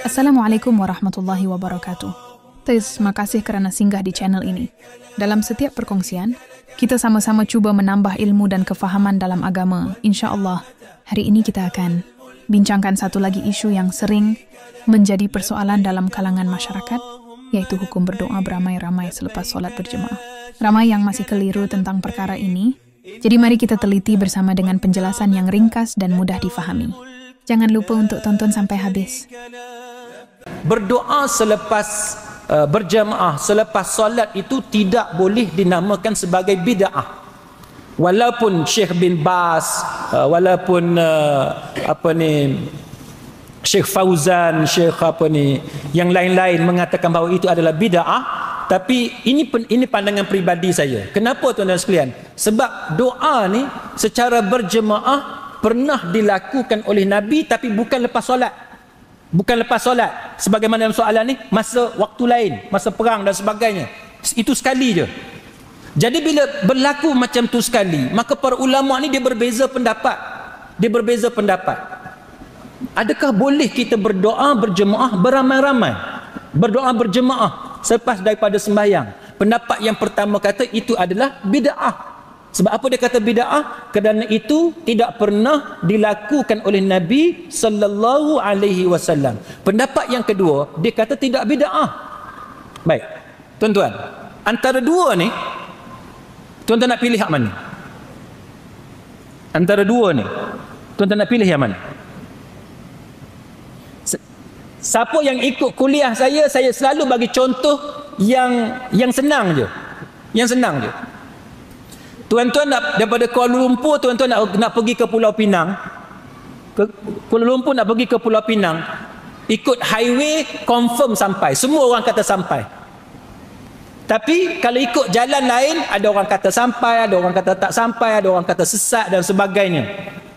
Assalamualaikum warahmatullahi wabarakatuh. Terima kasih kerana singgah di channel ini. Dalam setiap perkongsian, kita sama-sama cuba menambah ilmu dan kefahaman dalam agama. InsyaAllah, hari ini kita akan bincangkan satu lagi isu yang sering menjadi persoalan dalam kalangan masyarakat, yaitu hukum berdoa beramai-ramai selepas solat berjemaah. Ramai yang masih keliru tentang perkara ini, jadi mari kita teliti bersama dengan penjelasan yang ringkas dan mudah difahami. Jangan lupa untuk tonton sampai habis. Berdoa selepas berjamaah selepas solat itu tidak boleh dinamakan sebagai bid'ah. Walaupun Syekh bin Baz, walaupun Syekh Fauzan, Syekh yang lain-lain mengatakan bahawa itu adalah bid'ah, tapi ini pandangan peribadi saya. Kenapa tuan-tuan sekalian? Sebab doa ni secara berjemaah pernah dilakukan oleh Nabi, tapi bukan lepas solat. Bukan lepas solat. Sebagaimana dalam soalan ni, masa waktu lain, masa perang dan sebagainya. Itu sekali je. Jadi bila berlaku macam tu sekali, maka para ulama ni dia berbeza pendapat. Dia berbeza pendapat. Adakah boleh kita berdoa berjemaah beramai-ramai? Berdoa berjemaah selepas daripada sembahyang? Pendapat yang pertama kata itu adalah bid'ah. Sebab apa dia kata bid'ah? Kerana itu tidak pernah dilakukan oleh Nabi sallallahu alaihi wasallam. Pendapat yang kedua, dia kata tidak bid'ah. Baik. Tuan-tuan, antara dua ni, tuan-tuan nak pilih hak mana? Antara dua ni, tuan-tuan nak pilih yang mana? Siapa yang ikut kuliah saya selalu bagi contoh yang senang je. Yang senang je. Tuan-tuan nak daripada Kuala Lumpur, tuan-tuan nak pergi ke Pulau Pinang. Kuala Lumpur nak pergi ke Pulau Pinang. Ikut highway confirm sampai. Semua orang kata sampai. Tapi kalau ikut jalan lain, ada orang kata sampai, ada orang kata tak sampai, ada orang kata sesat dan sebagainya.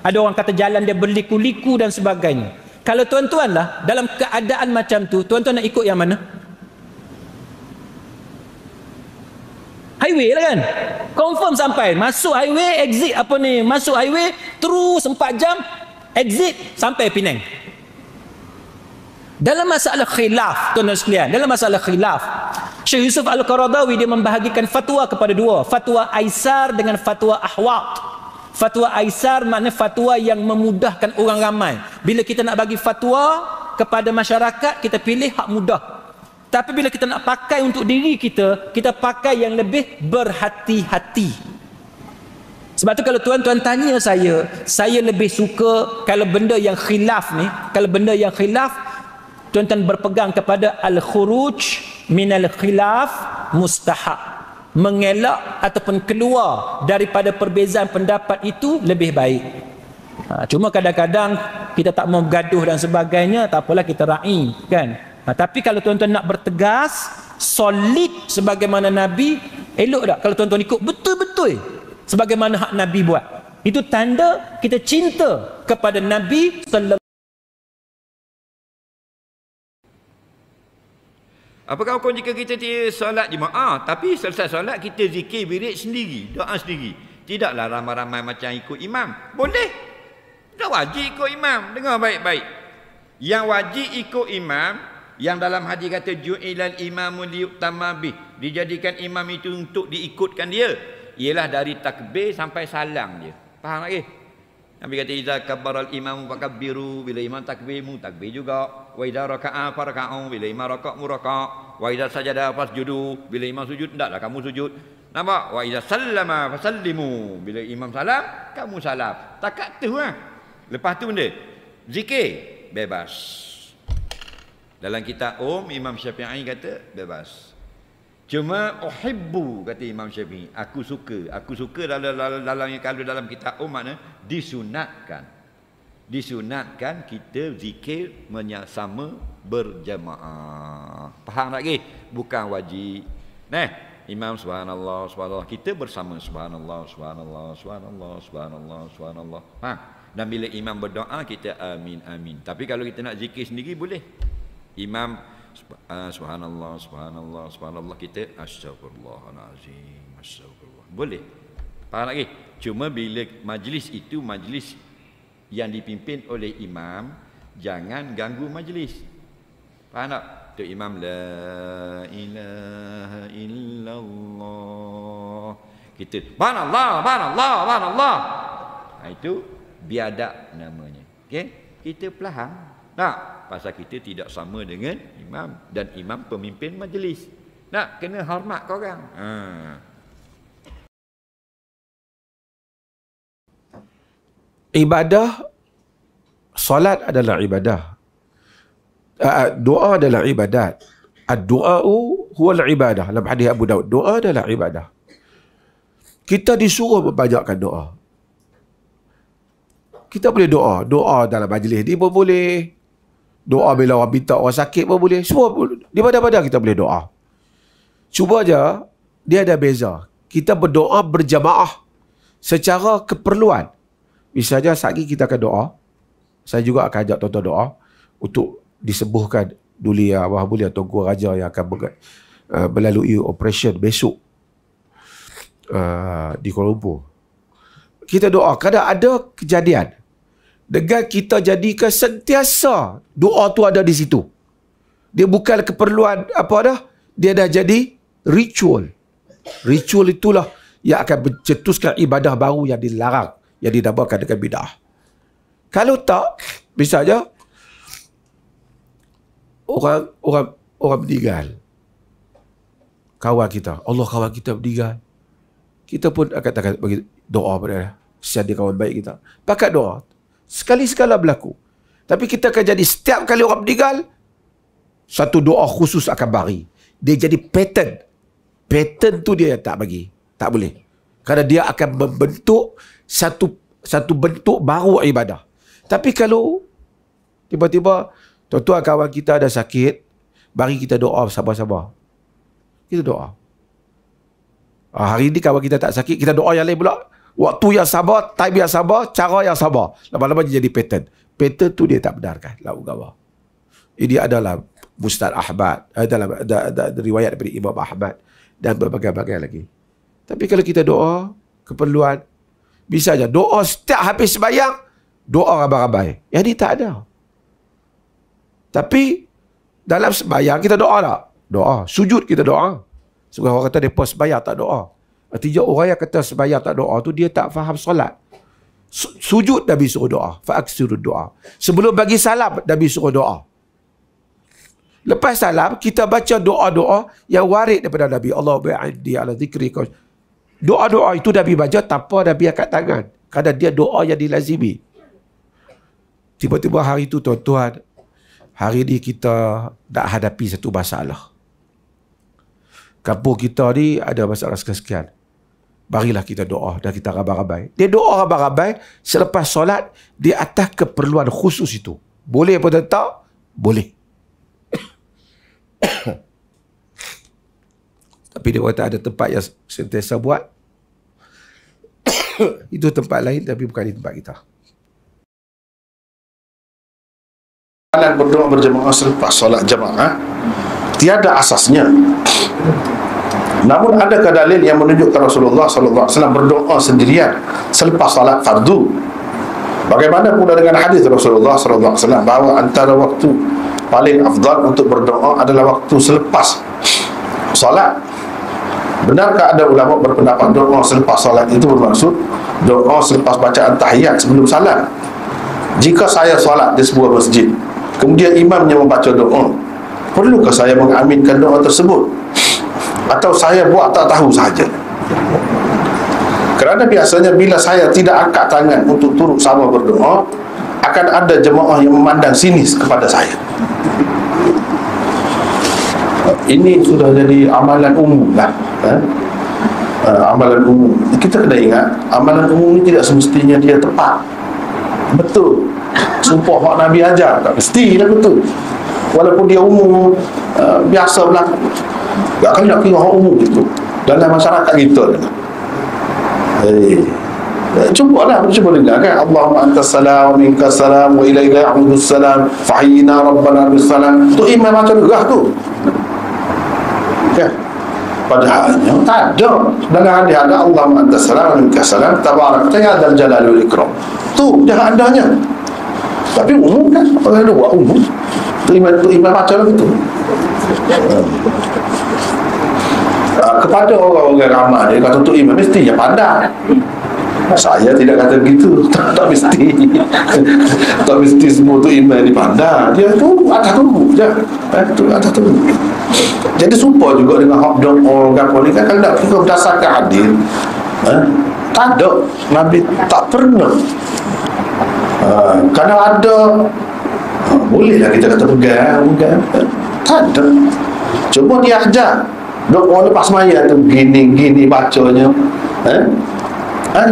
Ada orang kata jalan dia berliku-liku dan sebagainya. Kalau tuan-tuan lah dalam keadaan macam tu, tuan-tuan nak ikut yang mana? Highway lah kan? Confirm sampai. Masuk highway, exit masuk highway, terus 4 jam, exit, sampai Penang. Dalam masalah khilaf, tuan-tuan sekalian, dalam masalah khilaf, Syekh Yusuf Al-Qaradawi dia membahagikan fatwa kepada dua. Fatwa Aisar dengan fatwa Ahwat. Fatwa Aisar maknanya fatwa yang memudahkan orang ramai. Bila kita nak bagi fatwa kepada masyarakat, kita pilih hak mudah. Tapi bila kita nak pakai untuk diri kita, kita pakai yang lebih berhati-hati. Sebab tu kalau tuan-tuan tanya saya lebih suka kalau benda yang khilaf ni, tuan-tuan berpegang kepada al-khuruj minal khilaf mustahab. Mengelak ataupun keluar daripada perbezaan pendapat itu lebih baik. Cuma kadang-kadang kita tak mau gaduh dan sebagainya, tak apalah kita ra'i kan. Tapi kalau tuan-tuan nak bertegas, solid sebagaimana Nabi, elok tak kalau tuan-tuan ikut betul-betul sebagaimana hak Nabi buat. Itu tanda kita cinta kepada Nabi sallallahu. Apakah hukum jika kita solat jemaah tapi selesai solat kita zikir wirid sendiri, doa sendiri? Tidaklah ramai-ramai macam ikut imam. Boleh. Tak wajib ikut imam. Dengar baik-baik. Yang wajib ikut imam, yang dalam hadis kata ju'ilal imamu liyu'tamma bih, dijadikan imam itu untuk diikutkan dia, ialah dari takbir sampai salam dia. Faham lagi? Nabi kata iza kabbaral imamu fakabbiru, bila imam takbir mu takbir juga. Wa idza raka'a farka'u, bila imam raka' mu raka'. Wa idza sajada fasjudu, bila imam sujud hendaklah kamu sujud. Nampak? Wa idza sallama fasallimu, bila imam salam kamu salam. Takat tu lah. Lepas tu benda zikir bebas. Dalam kitab Imam Syafi'i kata bebas. Cuma uhibbu kata Imam Syafi'i, aku suka dalam kitab makna disunatkan. Disunatkan kita zikir sama berjamaah. Faham lagi? Bukan wajib. Imam subhanallah, subhanallah, kita bersama subhanallah, subhanallah, subhanallah, subhanallah, subhanallah. Dan bila imam berdoa kita amin amin. Tapi kalau kita nak zikir sendiri boleh. Imam subhanallah, subhanallah, subhanallah, kita astagfirullahalazim, astagfirullah. Boleh. Faham lagi? Cuma bila majlis itu majlis yang dipimpin oleh imam, jangan ganggu majlis. Faham tak? Tu imam la ilaha illallah. Kita subhanallah, subhanallah, subhanallah. Itu biadab namanya. Okey? Kita pelaham. Tak? Pasal kita tidak sama dengan imam dan imam pemimpin majlis. Nak kena hormat kau orang. Ibadah, solat adalah ibadah. Doa adalah ibadat. Ad-du'a'u huwal ibadah. Dalam hadis Abu Daud, doa adalah ibadah. Kita disuruh membanyakkan doa. Kita boleh doa. Doa dalam majlis ni pun boleh. Doa bila orang minta orang sakit pun boleh. Semua di mana-mana kita boleh doa. Cuba je, dia ada beza. Kita berdoa berjamaah secara keperluan. Misalnya saat ini kita akan doa. Saya juga akan ajak tuan-tuan doa untuk disembuhkan Dulia Wahbulia Tuanku Raja yang akan melalui operation besok di Kuala Lumpur. Kita doa. Kadang ada kejadian dengan kita jadikan sentiasa doa tu ada di situ. Dia bukan keperluan apa dah. Dia dah jadi ritual. Ritual itulah yang akan mencetuskan ibadah baru yang dilarang, yang dinamakan dengan bid'ah. Kalau tak, misalnya orang meninggal, kawan kita, Allah kawan kita meninggal, kita pun akan bagi doa pada dia. Kesian dia kawan baik kita. Pakat doa. Sekali-sekala berlaku. Tapi kita akan jadi setiap kali orang meninggal, satu doa khusus akan bagi. Dia jadi pattern. Pattern tu dia tak bagi. Tak boleh. Kerana dia akan membentuk satu bentuk baru ibadah. Tapi kalau tiba-tiba tuan-tuan kawan kita ada sakit, bagi kita doa sabar-sabar. Kita doa. Hari ini kawan kita tak sakit, kita doa yang lain pula. Waktu yang sabar, time yang sabar, cara yang sabar. Lama-lama jadi pattern. Pattern tu dia tak benarkan. Ini adalah Mustad Ahmad. Ada riwayat daripada Imam Ahmad. Dan berbagai-bagai lagi. Tapi kalau kita doa, keperluan, bisa aja doa setiap habis sembahyang, doa ramai-ramai. Yang ini tak ada. Tapi dalam sembahyang kita doa tak? Doa. Sujud kita doa. Sebab orang kata mereka sembahyang tak doa. Artinya orang yang kata sembahyang tak doa tu dia tak faham solat. Sujud Nabi suruh doa. Fa'aksiru doa. Sebelum bagi salam Nabi suruh doa. Lepas salam kita baca doa-doa yang warid daripada Nabi. Allah ba'indi ala zikri. Doa-doa itu Nabi baca tanpa Nabi angkat tangan. Kerana dia doa yang dilazimi. Tiba-tiba hari itu tuan-tuan, hari ini kita nak hadapi satu masalah. Kampung kita ni ada masalah sekian-sekian. Marilah kita doa dan kita rabai-rabai. Dia doa rabai-rabai selepas solat di atas keperluan khusus itu. Boleh apa tak? Boleh. Tapi dia kata ada tempat yang sentiasa buat. Itu tempat lain tapi bukan di tempat kita. Berdoa berjemaah selepas solat jemaah tiada asasnya. Namun adakah dalil yang menunjukkan Rasulullah SAW berdoa sendirian selepas salat fardu? Bagaimana pula dengan hadis Rasulullah SAW bahawa antara waktu paling afdal untuk berdoa adalah waktu selepas salat? Benarkah ada ulama berpendapat doa selepas salat itu bermaksud doa selepas bacaan tahiyat sebelum salat? Jika saya salat di sebuah masjid, kemudian imamnya membaca doa, perlukah saya mengaminkan doa tersebut? Atau saya buat tak tahu sahaja? Kerana biasanya bila saya tidak angkat tangan untuk turut sama berdoa, akan ada jemaah yang memandang sinis kepada saya. Ini sudah jadi amalan umum lah. Amalan umum. Kita kena ingat, amalan umum ini tidak semestinya dia tepat. Betul. Sumpah hak Nabi ajar tak mestilah betul. Walaupun dia umum, biasa berlaku. Tak akan nak kira hak umum itu dalam masyarakat kita. Cubalah, cuba dengar kan, Allahumma antas salam wa minkas salam wa ilaika ya'udus salam fahyina rabbana bis salam. Tu imam macam gerah tu kan. Padahalnya tak ada. Dalam hadis ada Allahumma anta salam wa minka salam tabarakta ya dzal jalali wal ikram. Tu dah adanya. Tapi umum kan, orang ada buat umum. Tu imam baca begitu. Kepada orang-orang ramai dia kata tu imam mesti dia pandai. Saya tidak kata begitu. Tak mesti. Tak mesti semua tu imam ni pandai. Dia tu atas tunggu je. Tu atas tunggu. Jadi sumpah juga dengan hak doa gapo ni kan, kalau nak kita berdasarkan hadis, tak ada, Nabi tak pernah. Kalau ada, bolehlah kita kata pegang. Tak ada. Cuma dia ajar doa lepas maya tu gini bacanya.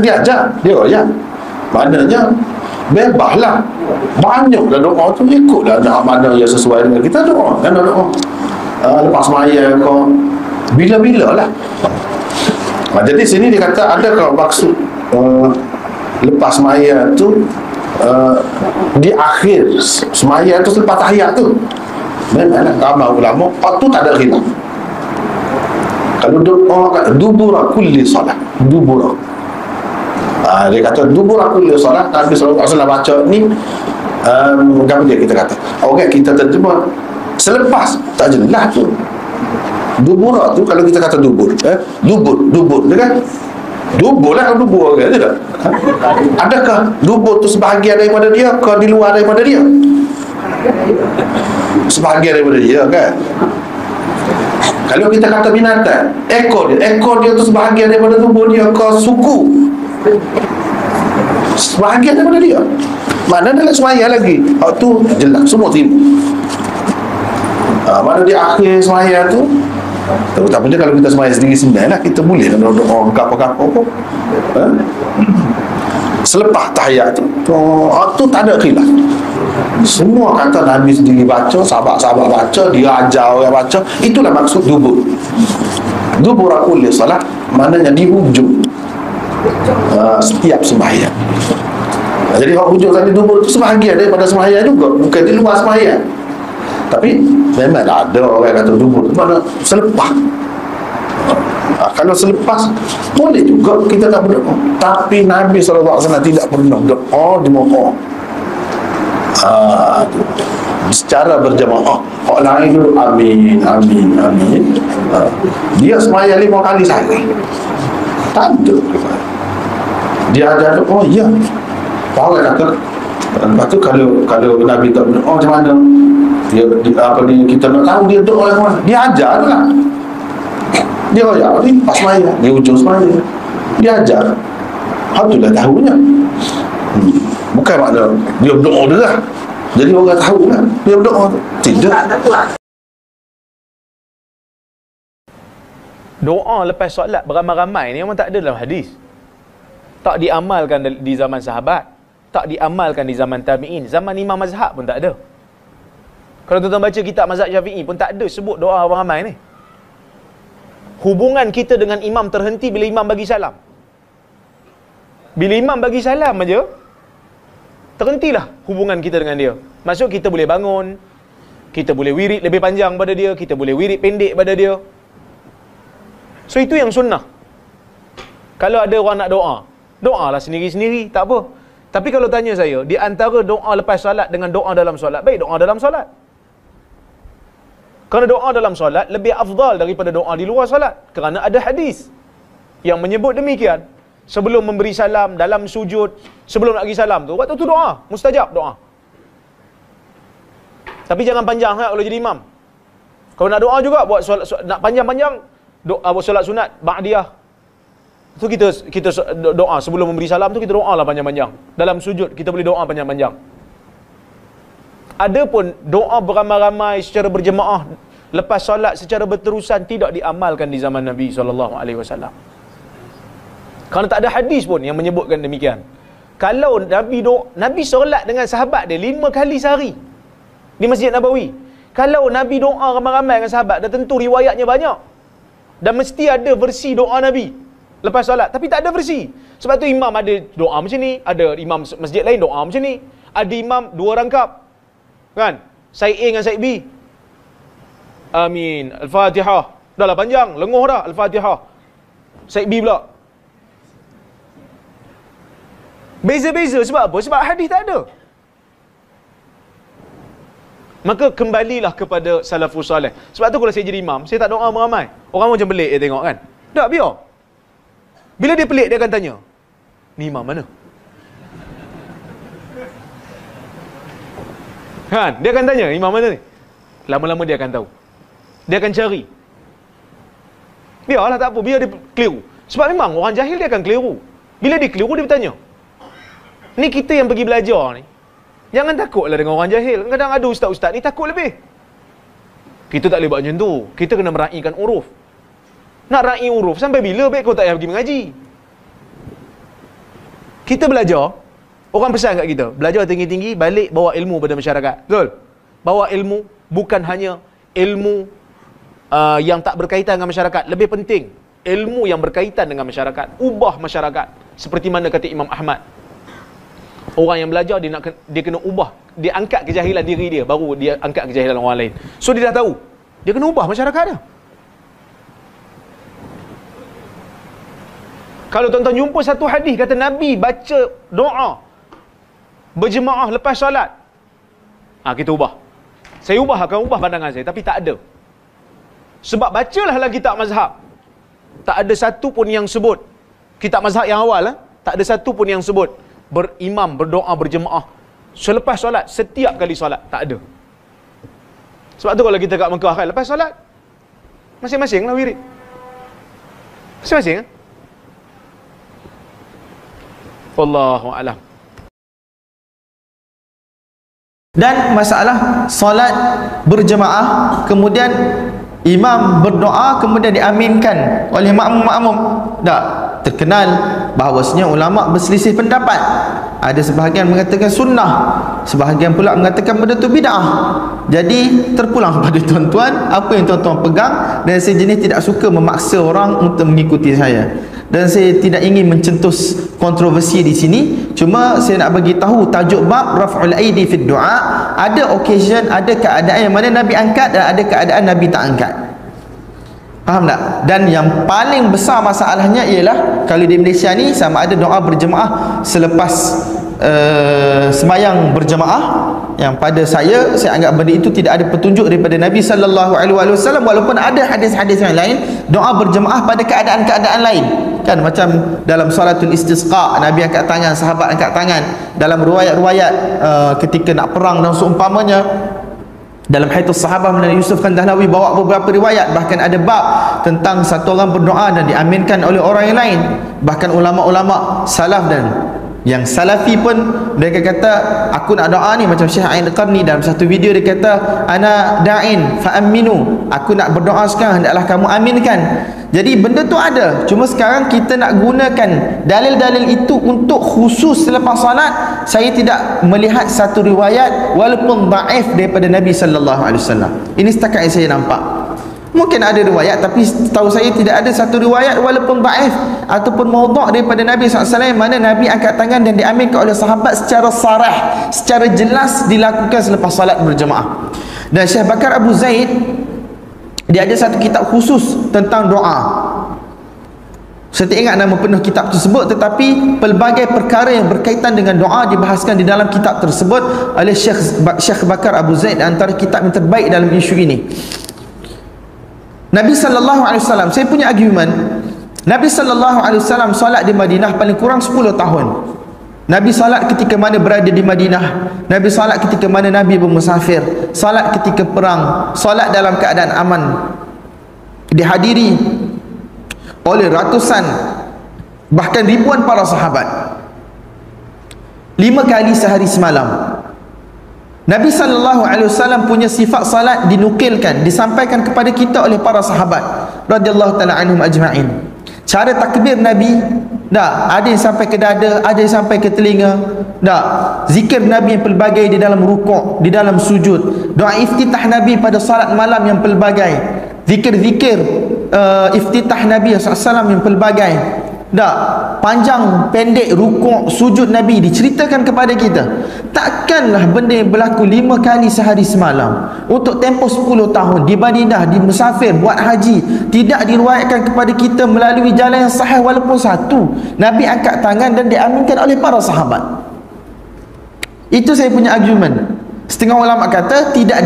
Dia ajar, dia royak. Maknanya bebaslah. Banyaklah doa tu, ikutlah nak mana yang sesuai dengan kita doa. Kan doa lepas maya kau bila-bila lah. Jadi sini dia kata adakah maksud lepas maya tu di akhir semaya tu selepas tahiyat tu? Memanglah ramai ulama tu tak ada khilaf. Kalau doa kat dubura kulli salat, dubura, dia kata dubura kulli salat, Nabi SAW baca ni apa dia kita kata, orang kita terjemah selepas, tak jelas tu. Dubura tu kalau kita kata dubur, dubur dia kan? Dubur lah kalau dubur orang tidak. Adakah dubur tu sebahagian daripada dia ke di luar daripada dia? Sebahagian daripada dia kan? Kalau kita kata binatang, ekor dia tu sebahagian daripada tubuh dia ke suku? Sebahagian daripada dia. Mana dalam semaya lagi? Tu jelas semua timbul. Mana di akhir semaya tu, tapi kalau kita semaya sendiri-sendiri lah, kita boleh doa apa-apa pun. Selepas tahiyat tu, tu tak ada khilaf. Semua kata Nabi sendiri baca, sahabat-sahabat baca, dia ajar orang baca. Itulah maksud dubur. Dubur kulli salat, maknanya di hujung setiap sembahyang. Jadi hujung tadi dubur tu sebahagian daripada sembahyang juga, bukan di luar sembahyang. Tapi memang ada orang kata dubur, mana selepas. Kalau selepas boleh juga kita tak berdoa. Tapi Nabi SAW tidak pernah doa di moho. Secara berjamaah. Orang lain dulu amin. Dia semaya 5 kali sehari. Tak ada. Dia ajar doa, ya. Orang kata, lepas tu kalau Nabi tak berdoa macam mana? Kita nak tahu dia doa yang mana. Dia ajar tu lah. Dia royak ni pas semaya, dia hujung semaya, dia ajar. Tu dah tahunya. Bukan makna dia berdoa dia lah, jadi orang tahu kan dia berdoa tu. Tidak. Doa lepas solat beramai-ramai ni memang tak ada dalam hadis. Tak diamalkan di zaman sahabat, tak diamalkan di zaman tabi'in, zaman imam mazhab pun tak ada. Kalau tuan-tuan baca kitab mazhab Syafi'i pun tak ada sebut doa ramai ni. Hubungan kita dengan imam terhenti bila imam bagi salam. Bila imam bagi salam aja, terhentilah hubungan kita dengan dia. Maksud kita boleh bangun, kita boleh wirid lebih panjang pada dia, kita boleh wirid pendek pada dia. So itu yang sunnah. Kalau ada orang nak doa, doalah sendiri-sendiri, tak apa. Tapi kalau tanya saya, di antara doa lepas solat dengan doa dalam solat, baik doa dalam solat. Kerana doa dalam solat lebih afdal daripada doa di luar solat. Kerana ada hadis yang menyebut demikian. Sebelum memberi salam, dalam sujud, sebelum nak bagi salam tu, waktu tu doa, mustajab doa. Tapi jangan panjang sangat kalau jadi imam. Kalau nak doa juga, buat solat, nak panjang-panjang, buat solat sunat, ba'diyah. Tu kita doa sebelum memberi salam tu, kita doa lah panjang-panjang. Dalam sujud, kita boleh doa panjang-panjang. Adapun doa beramai-ramai secara berjemaah lepas solat secara berterusan tidak diamalkan di zaman Nabi SAW. Kerana tak ada hadis pun yang menyebutkan demikian. Kalau Nabi solat dengan sahabat dia 5 kali sehari di Masjid Nabawi. Kalau Nabi doa ramai-ramai dengan sahabat, dah tentu riwayatnya banyak. Dan mesti ada versi doa Nabi lepas solat. Tapi tak ada versi. Sebab tu imam ada doa macam ni, ada imam masjid lain doa macam ni. Ada imam 2 rangkap. Kan? Side A dengan side B. Amin. Al-Fatihah. Dah lah panjang, lenguh dah Al-Fatihah. Said B pula. Beza-beza sebab apa? Sebab hadis tak ada. Maka kembalilah kepada salafus salih. Sebab tu kalau saya jadi imam, saya tak doa meramai. Orang macam pelik dia tengok kan. Tak, biar. Bila dia pelik, dia akan tanya, ni imam mana? Kan? Dia akan tanya, imam mana ni? Lama-lama dia akan tahu. Dia akan cari. Biarlah, tak apa. Biar dia keliru. Sebab memang orang jahil dia akan keliru. Bila dia keliru, dia bertanya. Ni kita yang pergi belajar ni, jangan takutlah dengan orang jahil. Kadang ada ustaz-ustaz ni takut lebih. Kita tak boleh buat macam tu. Kita kena meraihkan uruf. Nak raih uruf, sampai bila baik kau tak payah pergi mengaji? Kita belajar, orang pesan kat kita, belajar tinggi-tinggi, balik bawa ilmu pada masyarakat. Betul? Bawa ilmu, bukan hanya ilmu yang tak berkaitan dengan masyarakat. Lebih penting, ilmu yang berkaitan dengan masyarakat. Ubah masyarakat. Seperti mana kata Imam Ahmad. Orang yang belajar, dia kena ubah. Dia angkat kejahilan diri dia, baru dia angkat kejahilan orang lain. So dia dah tahu, dia kena ubah masyarakat dia. Kalau tuan-tuan jumpa satu hadis kata Nabi baca doa berjemaah lepas solat, kita ubah. Saya akan ubah pandangan saya, tapi tak ada. Sebab bacalah dalam kitab mazhab, tak ada satu pun yang sebut, kitab mazhab yang awal tak ada satu pun yang sebut berimam berdoa berjemaah selepas solat, setiap kali solat. Tak ada. Sebab tu kalau kita kat Mekah kan, lepas solat masing-masing lah wirid. Masing-masing Wallahu a'lam. Dan masalah solat berjemaah, kemudian imam berdoa kemudian diaminkan oleh makmum-makmum. Tak, terkenal bahawasanya ulama berselisih pendapat. Ada sebahagian mengatakan sunnah, sebahagian pula mengatakan benda tu bid'ah. Jadi terpulang kepada tuan-tuan apa yang tuan-tuan pegang, dan saya jenis tidak suka memaksa orang untuk mengikuti saya. Dan saya tidak ingin mencentus kontroversi di sini. Cuma saya nak bagi tahu tajuk bab raf'ul aidi fid du'a. Ada occasion, ada keadaan yang mana Nabi angkat dan ada keadaan Nabi tak angkat. Faham tak? Dan yang paling besar masalahnya ialah kalau di Malaysia ni sama ada doa berjemaah selepas sembahyang berjemaah, yang pada saya anggap benda itu tidak ada petunjuk daripada Nabi sallallahu alaihi wasallam, walaupun ada hadis-hadis yang lain doa berjemaah pada keadaan-keadaan lain. Kan macam dalam salatul istisqa, Nabi angkat tangan, sahabat angkat tangan. Dalam riwayat-riwayat ketika nak perang dan seumpamanya, dalam Haithus Sahabah Nabi Yusuf Kandahlawi bawa beberapa riwayat, bahkan ada bab tentang satu orang berdoa dan diaminkan oleh orang yang lain. Bahkan ulama-ulama salaf dan yang salafi pun mereka kata, aku nak doa ni macam Syekh Ain Al-Qarni dalam satu video dia kata, ana da'in fa'aminu, aku nak berdoa sekarang, hendaklah kamu aminkan. Jadi benda tu ada, cuma sekarang kita nak gunakan dalil-dalil itu untuk khusus selepas salat. Saya tidak melihat satu riwayat walaupun dhaif daripada Nabi sallallahu alaihi wasallam. Ini setakat yang saya nampak. Mungkin ada riwayat, tapi tahu saya tidak ada satu riwayat walaupun dhaif ataupun maudhu' daripada Nabi SAW mana Nabi angkat tangan dan diaminkan oleh sahabat secara sarah, secara jelas dilakukan selepas salat berjemaah. Dan Syekh Bakar Abu Zaid, dia ada satu kitab khusus tentang doa. Saya tak ingat nama penuh kitab tersebut, tetapi pelbagai perkara yang berkaitan dengan doa dibahaskan di dalam kitab tersebut oleh Syekh Bakar Abu Zaid, antara kitab yang terbaik dalam isu ini. Nabi sallallahu alaihi wasallam, saya punya argument, Nabi sallallahu alaihi wasallam solat di Madinah paling kurang 10 tahun. Nabi solat ketika mana berada di Madinah, Nabi solat ketika mana Nabi bermusafir, solat ketika perang, solat dalam keadaan aman, dihadiri oleh ratusan bahkan ribuan para sahabat, 5 kali sehari semalam. Nabi sallallahu alaihi wasallam punya sifat salat dinukilkan, disampaikan kepada kita oleh para sahabat radhiyallahu taala anhum ajma'in. Cara takbir Nabi, ada yang sampai ke dada, ada yang sampai ke telinga. Zikir Nabi yang pelbagai di dalam rukuk, di dalam sujud. Doa iftitah Nabi pada salat malam yang pelbagai. Zikir-zikir iftitah Nabi SAW yang pelbagai. Tak, panjang pendek rukuk sujud Nabi diceritakan kepada kita. Takkanlah benda yang berlaku 5 kali sehari semalam untuk tempoh 10 tahun di Madinah, di musafir, buat haji, tidak diriwayatkan kepada kita melalui jalan yang sahih walaupun satu. Nabi angkat tangan dan diaminkan oleh para sahabat. Itu saya punya argument. Setengah ulama kata tidak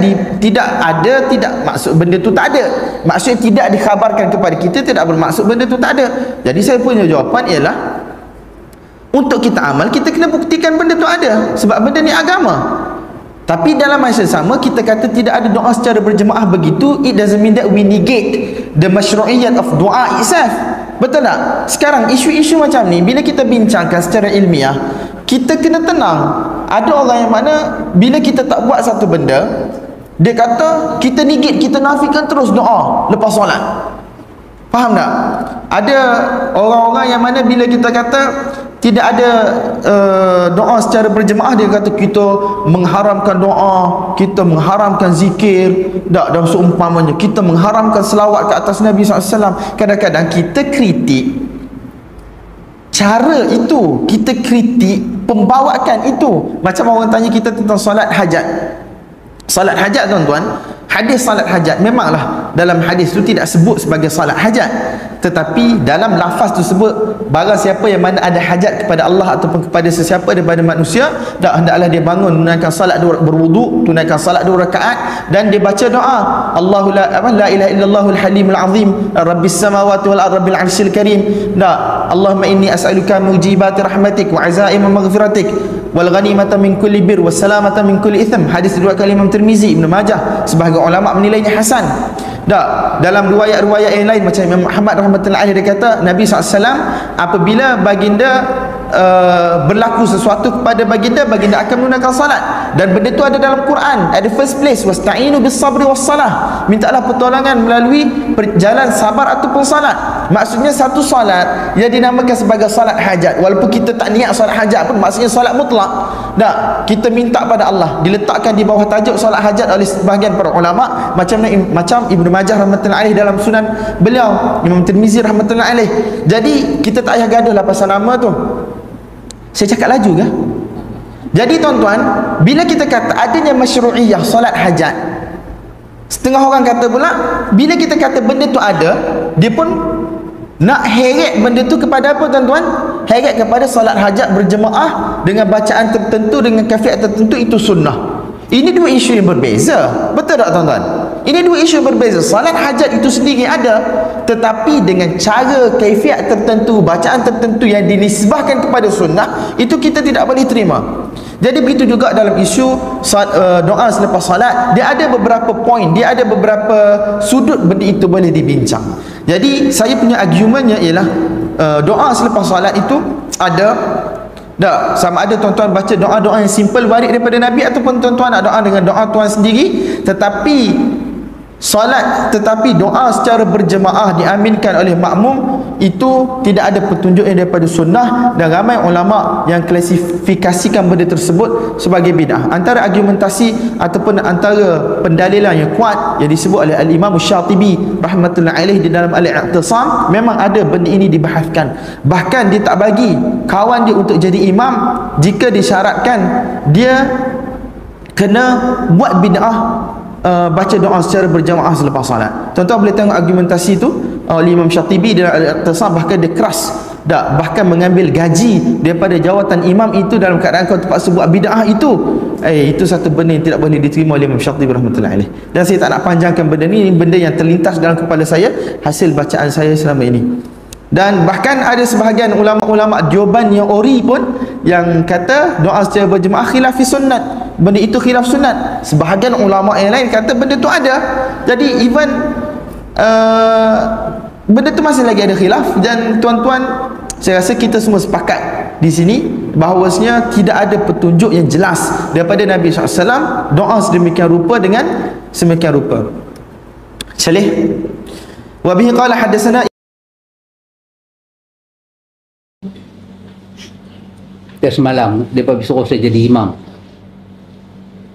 maksud benda tu tak ada. Maksudnya tidak dikhabarkan kepada kita tidak bermaksud benda tu tak ada. Jadi saya punya jawapan ialah untuk kita amal kita kena buktikan benda tu ada, sebab benda ni agama. Tapi dalam masa sama kita kata tidak ada doa secara berjemaah begitu, it doesn't mean that we negate the mashru'iyyat of doa itself. Betul tak? Sekarang isu-isu macam ni bila kita bincangkan secara ilmiah, kita kena tenang. Ada orang yang mana bila kita tak buat satu benda, dia kata kita negate, kita nafikan terus doa lepas solat. Faham tak? Ada orang-orang yang mana bila kita kata tidak ada doa secara berjemaah, dia kata kita mengharamkan doa, kita mengharamkan zikir. Tak, dan seumpamanya kita mengharamkan selawat ke atas Nabi SAW. Kadang-kadang kita kritik cara itu, kita kritik pembawakan itu. Macam orang tanya kita tentang solat hajat. Solat hajat tuan-tuan, hadis solat hajat memanglah dalam hadis itu tidak sebut sebagai solat hajat, tetapi dalam lafaz tu sebut barang siapa yang mana ada hajat kepada Allah ataupun kepada sesiapa daripada manusia, hendaklah dia bangun menunaikan solat berwuduk, tunaikan solat 2 rakaat dan dia baca doa Allahu la ilaha illallahul halimul azim rabbis samawati wal ardi rabbil arsyil karim. Allahumma inni as'aluka mujibati rahmatik wa azaima maghfiratik wal ghanimata min kulli bir was salamata min kulli itham. Hadis riwayat Imam Tirmizi, Ibnu Majah, sebahagian ulama menilainya hasan. Dalam riwayat-riwayat yang lain macam Imam Muhammad rahmatullahi alaihi, dia kata Nabi SAW apabila baginda berlaku sesuatu kepada baginda akan menunaikan salat, dan benda itu ada dalam Quran. At the first place, wasta'inu bis sabri was salah, mintalah pertolongan melalui jalan sabar ataupun salat. Maksudnya satu salat yang dinamakan sebagai salat hajat, walaupun kita tak niat salat hajat pun maksudnya salat mutlak. Kita minta pada Allah, diletakkan di bawah tajuk salat hajat oleh sebahagian para ulama, macam Ibnu Majah rahmatullahi alaihi dalam sunan beliau, Imam Tirmizi rahmatullahi alaihi. Jadi kita tak payah gaduh lah pasal nama tu. Saya cakap laju ke? Jadi tuan-tuan, bila kita kata adanya masyru'iyah solat hajat, setengah orang kata pula bila kita kata benda tu ada, dia pun nak heret benda tu kepada apa tuan-tuan? Heret kepada solat hajat berjemaah dengan bacaan tertentu, dengan kaifiat tertentu, itu sunnah. Ini dua isu yang berbeza. Betul tak tuan-tuan? Ini dua isu yang berbeza. Salat hajat itu sendiri ada, tetapi dengan cara kaifiat tertentu, bacaan tertentu yang dinisbahkan kepada sunnah, itu kita tidak boleh terima. Jadi begitu juga dalam isu doa selepas salat, dia ada beberapa poin, dia ada beberapa sudut benda itu boleh dibincang. Jadi saya punya argumentnya ialah doa selepas salat itu ada. Sama ada tuan-tuan baca doa-doa yang simple warid daripada Nabi, ataupun tuan-tuan nak doa dengan doa tuan sendiri, tetapi doa secara berjemaah diaminkan oleh makmum, itu tidak ada petunjuk yang daripada sunnah, dan ramai ulama yang klasifikasikan benda tersebut sebagai bid'ah. Antara argumentasi ataupun antara pendalilan yang kuat yang disebut oleh Al-Imam Syatibi rahmatullahi alaih di dalam Al-I'tisam, memang ada benda ini dibahaskan. Bahkan dia tak bagi kawan dia untuk jadi imam jika disyaratkan dia kena buat bid'ah baca doa secara berjamaah selepas salat. Tuan-tuan boleh tengok argumentasi tu oleh Imam Syatibi dalam Al-I'tisam, bahkan dia keras, bahkan mengambil gaji daripada jawatan imam itu dalam keadaan kau terpaksa buat bid'ah itu satu benda yang tidak boleh diterima oleh Imam Syatibi rahmatullahi alaih. Dan saya tak nak panjangkan benda ni, benda yang terlintas dalam kepala saya hasil bacaan saya selama ini. Dan bahkan ada sebahagian ulama-ulama Dioban yang ori pun yang kata doa secara berjemaah khilaf sunnat, benda itu khilaf sunat. Sebahagian ulama yang lain kata benda tu ada. Jadi even benda tu masih lagi ada khilaf. Dan tuan-tuan, saya rasa kita semua sepakat di sini bahawasanya tidak ada petunjuk yang jelas daripada Nabi SAW doa sedemikian rupa dengan semikian rupa. Salih wa bihi qala hadatsana. Semalam mereka suruh saya jadi imam.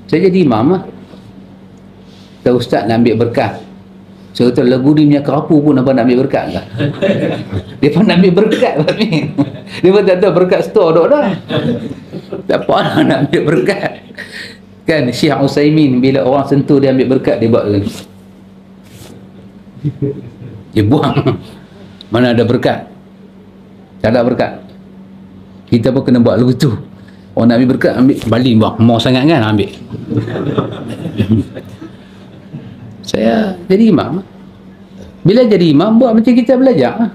Saya jadi imam lah. Ustaz nak ambil berkah. Saya kata lagu ni punya kerapu pun abang nak ambil berkat lah. Dia pun nak ambil berkat abang ni. Dia pun tak tahu berkat store dok dah. Tak apa lah nak ambil berkat. Kan Syekh Utsaimin bila orang sentuh dia ambil berkat, dia buat macam ni. Dia buang. Mana ada berkat? Tak ada berkat. Kita pun kena buat lagu tu. Orang nak ambil berkat, ambil baling buang. Mau sangat kan ambil. Saya jadi imam. Bila jadi imam, buat macam kita belajar.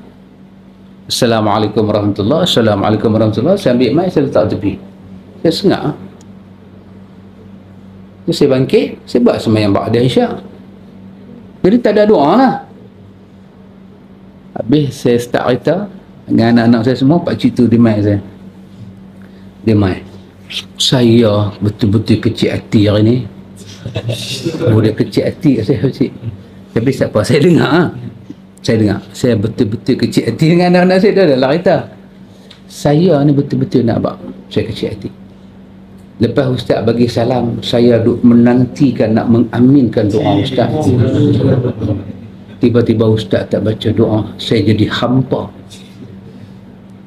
Assalamualaikum warahmatullahi wabarakatuh. Assalamualaikum warahmatullahi wabarakatuh. Saya ambil mic, saya letak tepi. Saya sengak. Saya bangkit, saya buat sembahyang ba'da isyak. Jadi tak ada doa lah. Habis saya start cerita dengan anak-anak saya semua, pakcik tu dia mic saya. Dia mic. Saya betul-betul kecil hati hari ni. Oh, dia kecil hati kat saya, pakcik. Tapi tak apa, saya dengar. Saya dengar. Saya betul-betul kecil hati dengan anak-anak saya. Dia adalah cerita. Saya ni betul-betul nak abang. Saya kecil hati. Lepas ustaz bagi salam, saya duk menantikan nak mengaminkan doa ustaz. Tiba-tiba ustaz tak baca doa, saya jadi hampa.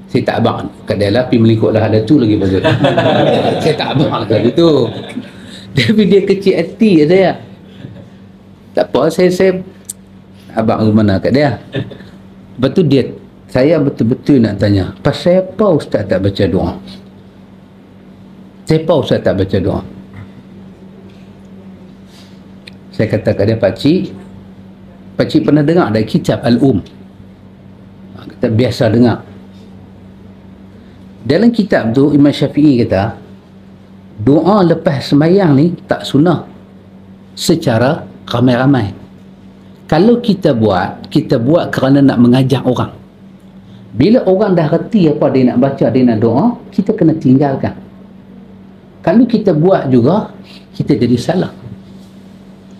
Saya tak abang kat dia lah, pergi melingkuklah ada tu lagi pasal. Saya tak abang kat dia tu. Tapi dia kecil hati saya. Tak apa, saya abang ke mana kat dia. Lepas tu saya betul-betul nak tanya, pasal apa ustaz tak baca doa? Siapa ustaz tak baca doa? Saya kata kat dia, pakcik pernah dengar dari kitab Al-Um? Kita biasa dengar. Dalam kitab tu Imam Syafi'i kata doa lepas sembahyang ni tak sunnah secara ramai-ramai. Kalau kita buat kerana nak mengajak orang. Bila orang dah reti apa dia nak baca, dia nak doa, kita kena tinggalkan. Kalau kita buat juga, kita jadi salah.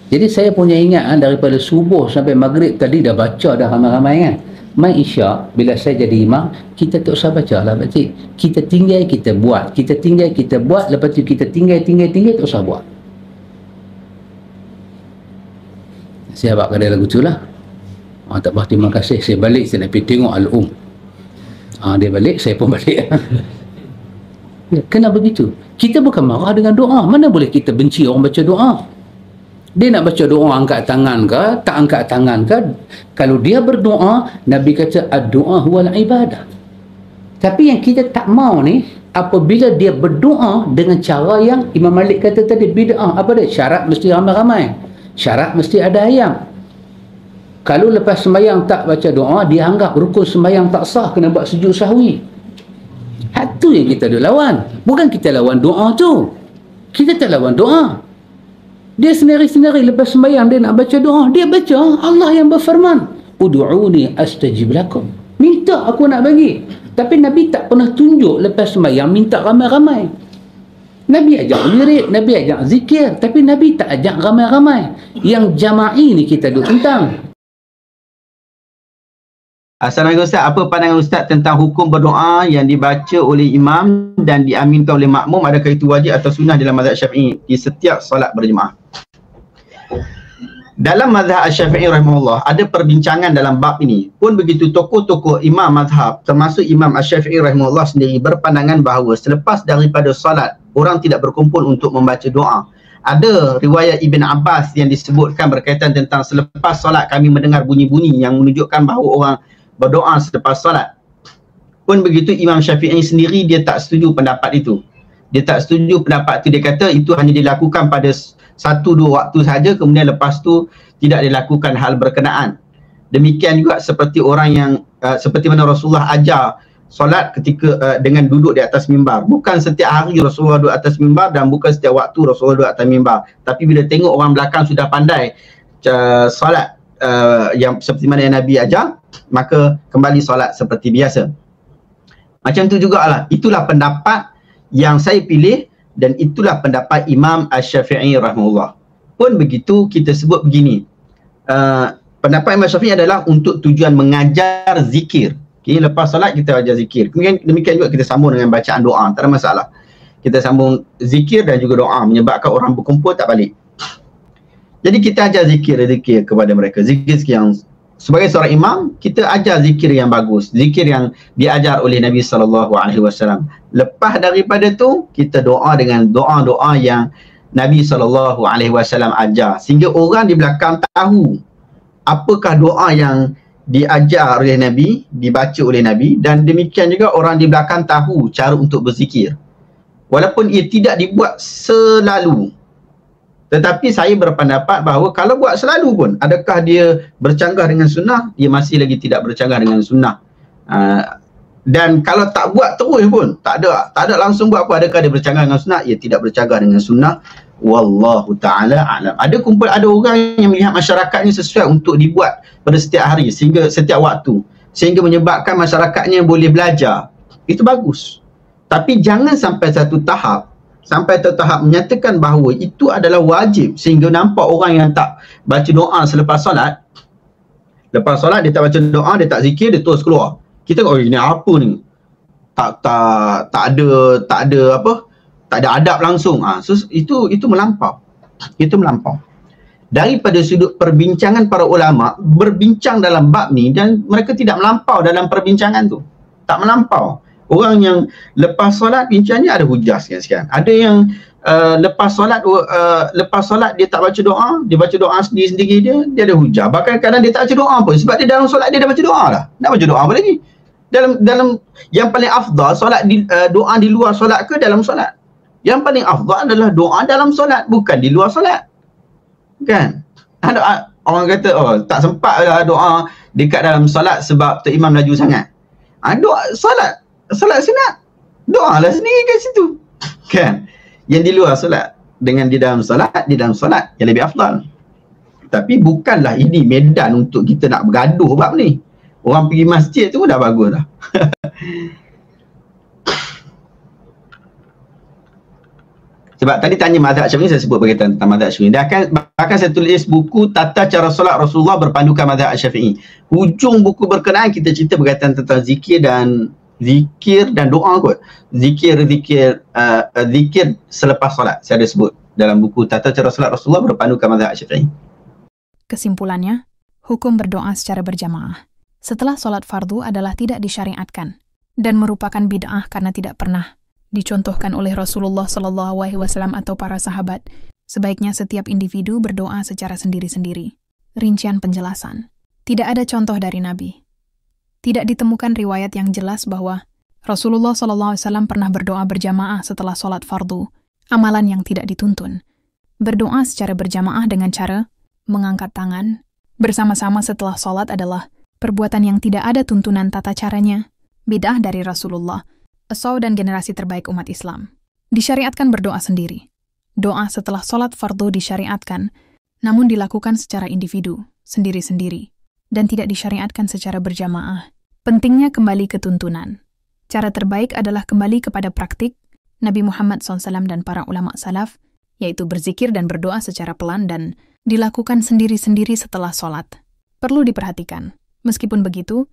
Jadi saya punya ingat daripada subuh sampai maghrib tadi dah baca dah ramai-ramai kan. Mai isyak, bila saya jadi imam, kita tak usah baca lah pakcik. Kita tinggal, kita buat. Kita tinggal, kita buat. Lepas tu kita tinggal, tak usah buat. Saya abang kat dia lagu tu lah. Tak apa, terima kasih. Saya balik, saya nak pergi tengok Al-Um. Dia balik, saya pun balik. Ya, kena begitu. Kita bukan marah dengan doa. Mana boleh kita benci orang baca doa? Dia nak baca doa angkat tangan ke, tak angkat tangan ke? Kalau dia berdoa, Nabi kata ad-doa huwal ibadah. Tapi yang kita tak mau ni, apabila dia berdoa dengan cara yang Imam Malik kata tadi bid'ah. Apa dia? Syarat mesti ramai-ramai. Syarat mesti ada ayam. Kalau lepas sembahyang tak baca doa, dia anggap rukun sembahyang tak sah, kena buat sujud sahwi. Itu yang kita lawan. Bukan kita lawan doa tu. Kita tak lawan doa. Dia sendiri-sendiri lepas sembahyang dia nak baca doa, dia baca Allah yang berfirman, ud'uni astajib lakum. Minta aku nak bagi. Tapi Nabi tak pernah tunjuk lepas sembahyang minta ramai-ramai. Nabi ajak wirid, Nabi ajak zikir, tapi Nabi tak ajak ramai-ramai. Yang jama'i ni kita duk tentang. Assalamualaikum Ustaz, apa pandangan Ustaz tentang hukum berdoa yang dibaca oleh imam dan diaminkan oleh makmum? Adakah itu wajib atau sunnah dalam mazhab Syafi'i di setiap solat berjemaah? Dalam mazhab Syafi'i rahimahullah ada perbincangan dalam bab ini. Pun begitu tokoh-tokoh imam mazhab termasuk Imam Asy-Syafi'i rahimahullah sendiri berpandangan bahawa selepas daripada solat orang tidak berkumpul untuk membaca doa. Ada riwayat Ibn Abbas yang disebutkan berkaitan tentang selepas solat kami mendengar bunyi-bunyi yang menunjukkan bahawa orang berdoa selepas solat. Pun begitu Imam Syafi'i sendiri dia tak setuju pendapat itu. Dia tak setuju pendapat itu. Dia kata itu hanya dilakukan pada 1-2 waktu saja, kemudian lepas tu tidak dilakukan hal berkenaan. Demikian juga seperti orang yang seperti mana Rasulullah ajar solat ketika dengan duduk di atas mimbar. Bukan setiap hari Rasulullah duduk atas mimbar dan bukan setiap waktu Rasulullah duduk atas mimbar. Tapi bila tengok orang belakang sudah pandai solat yang seperti mana yang Nabi ajar, maka kembali solat seperti biasa. Macam tu jugalah. Itulah pendapat yang saya pilih dan itulah pendapat Imam Asy-Syafi'i rahimahullah. Pun begitu kita sebut begini. Pendapat Imam Syafi'i adalah untuk tujuan mengajar zikir. Okay, lepas solat kita ajar zikir. Kemudian demikian juga kita sambung dengan bacaan doa. Tak ada masalah. Kita sambung zikir dan juga doa menyebabkan orang berkumpul tak balik. Jadi kita ajar zikir kepada mereka. Zikir yang sebagai seorang imam, kita ajar zikir yang bagus, zikir yang diajar oleh Nabi SAW. Lepas daripada tu, kita doa dengan doa-doa yang Nabi SAW ajar, sehingga orang di belakang tahu apakah doa yang diajar oleh Nabi, dibaca oleh Nabi, dan demikian juga orang di belakang tahu cara untuk berzikir. Walaupun ia tidak dibuat selalu, tetapi saya berpendapat bahawa kalau buat selalu pun, adakah dia bercanggah dengan sunnah? Dia masih lagi tidak bercanggah dengan sunnah. Dan kalau tak buat terus pun, tak ada langsung buat apa, adakah dia bercanggah dengan sunnah? Ia tidak bercanggah dengan sunnah. Wallahu ta'ala a'lam. Ada orang yang melihat masyarakatnya sesuai untuk dibuat pada setiap hari, sehingga setiap waktu, sehingga menyebabkan masyarakatnya boleh belajar. Itu bagus. Tapi jangan sampai satu tahap menyatakan bahawa itu adalah wajib, sehingga nampak orang yang tak baca doa selepas solat, lepas solat dia tak baca doa, dia tak zikir, dia terus keluar. Kita kata, ini apa ni? Tak ada adab langsung. So, itu melampau. Itu melampau. Daripada sudut perbincangan para ulama, berbincang dalam bab ni, dan mereka tidak melampau dalam perbincangan tu. Tak melampau. Orang yang lepas solat bincangnya ada hujah sekian-sekian. Ada yang lepas solat dia tak baca doa, dia baca doa sendiri-sendiri dia ada hujah. Bahkan kadang dia tak baca doa pun, sebab dia dalam solat dia dah baca doa dah. Nak baca doa apa lagi? Dalam yang paling afdal solat doa di luar solat ke dalam solat? Yang paling afdal adalah doa dalam solat, bukan di luar solat. Kan? Ada orang kata, tak sempat lah doa dekat dalam solat sebab Tok Imam laju sangat. Doa solat sunat, doalah sendiri kat situ. Kan? Yang di luar solat dengan di dalam solat yang lebih afdal. Tapi bukanlah ini medan untuk kita nak bergaduh bab ni. Orang pergi masjid tu dah bagus dah. Sebab tadi tanya mazhab Syafi'i, saya sebut berkaitan tentang mazhab Syafi'i. Bahkan saya tulis buku Tata Cara Solat Rasulullah berpandukan mazhab Syafi'i. Hujung buku berkenaan kita cerita berkaitan tentang zikir dan doa kot. Zikir selepas solat. Saya ada sebut dalam buku Tata Cara Solat Rasulullah berpandukan mazhab Syafi'i. Kesimpulannya, hukum berdoa secara berjamaah setelah solat fardu adalah tidak disyariatkan dan merupakan bid'ah karena tidak pernah dicontohkan oleh Rasulullah SAW atau para sahabat. Sebaiknya setiap individu berdoa secara sendiri-sendiri. Rincian penjelasan. Tidak ada contoh dari Nabi. Tidak ditemukan riwayat yang jelas bahwa Rasulullah SAW pernah berdoa berjamaah setelah solat fardu, amalan yang tidak dituntun. Berdoa secara berjamaah dengan cara mengangkat tangan bersama-sama setelah solat adalah perbuatan yang tidak ada tuntunan tata caranya, bid'ah dari Rasulullah, Esau dan generasi terbaik umat Islam. Disyariatkan berdoa sendiri. Doa setelah solat fardu disyariatkan, namun dilakukan secara individu, sendiri-sendiri, dan tidak disyariatkan secara berjamaah. Pentingnya kembali ke tuntunan. Cara terbaik adalah kembali kepada praktik Nabi Muhammad SAW dan para ulama salaf, yaitu berzikir dan berdoa secara pelan dan dilakukan sendiri-sendiri setelah solat. Perlu diperhatikan, meskipun begitu,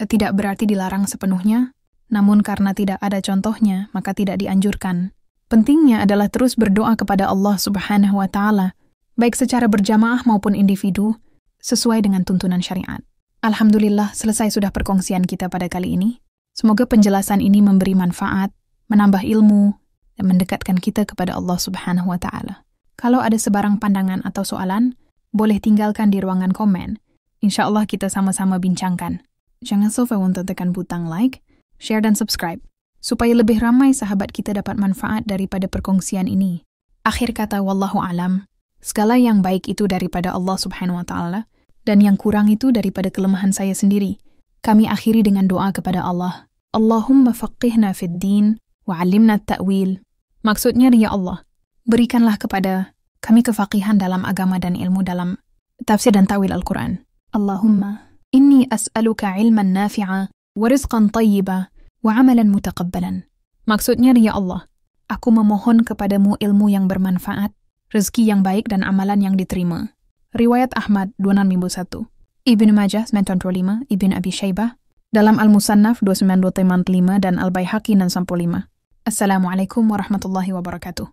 tidak berarti dilarang sepenuhnya, namun karena tidak ada contohnya, maka tidak dianjurkan. Pentingnya adalah terus berdoa kepada Allah Subhanahu wa Ta'ala, baik secara berjamaah maupun individu, sesuai dengan tuntunan syariat. Alhamdulillah, selesai sudah perkongsian kita pada kali ini. Semoga penjelasan ini memberi manfaat, menambah ilmu, dan mendekatkan kita kepada Allah Subhanahu wa Ta'ala. Kalau ada sebarang pandangan atau soalan, boleh tinggalkan di ruangan komen. Insya Allah kita sama-sama bincangkan. Jangan lupa untuk tekan butang like, share dan subscribe, supaya lebih ramai sahabat kita dapat manfaat daripada perkongsian ini. Akhir kata, wallahu alam, segala yang baik itu daripada Allah Subhanahu wa Ta'ala, dan yang kurang itu daripada kelemahan saya sendiri. Kami akhiri dengan doa kepada Allah. Allahumma faqihna fid din, wa alimna ta'wil. Maksudnya, ya Allah, berikanlah kepada kami kefaqihan dalam agama dan ilmu dalam tafsir dan ta'wil Al-Quran. Allahumma, inni as'aluka ilman nafi'a, wa rizqan tayyiba, wa amalan mutaqabbalan. Maksudnya, ya Allah, aku memohon kepadamu ilmu yang bermanfaat, rezeki yang baik dan amalan yang diterima. Riwayat Ahmad 2651, Ibnu Majah 925, Ibnu Abi Syaibah dalam Al-Musannaf 2925 dan Al-Baihaqi 695. Assalamualaikum warahmatullahi wabarakatuh.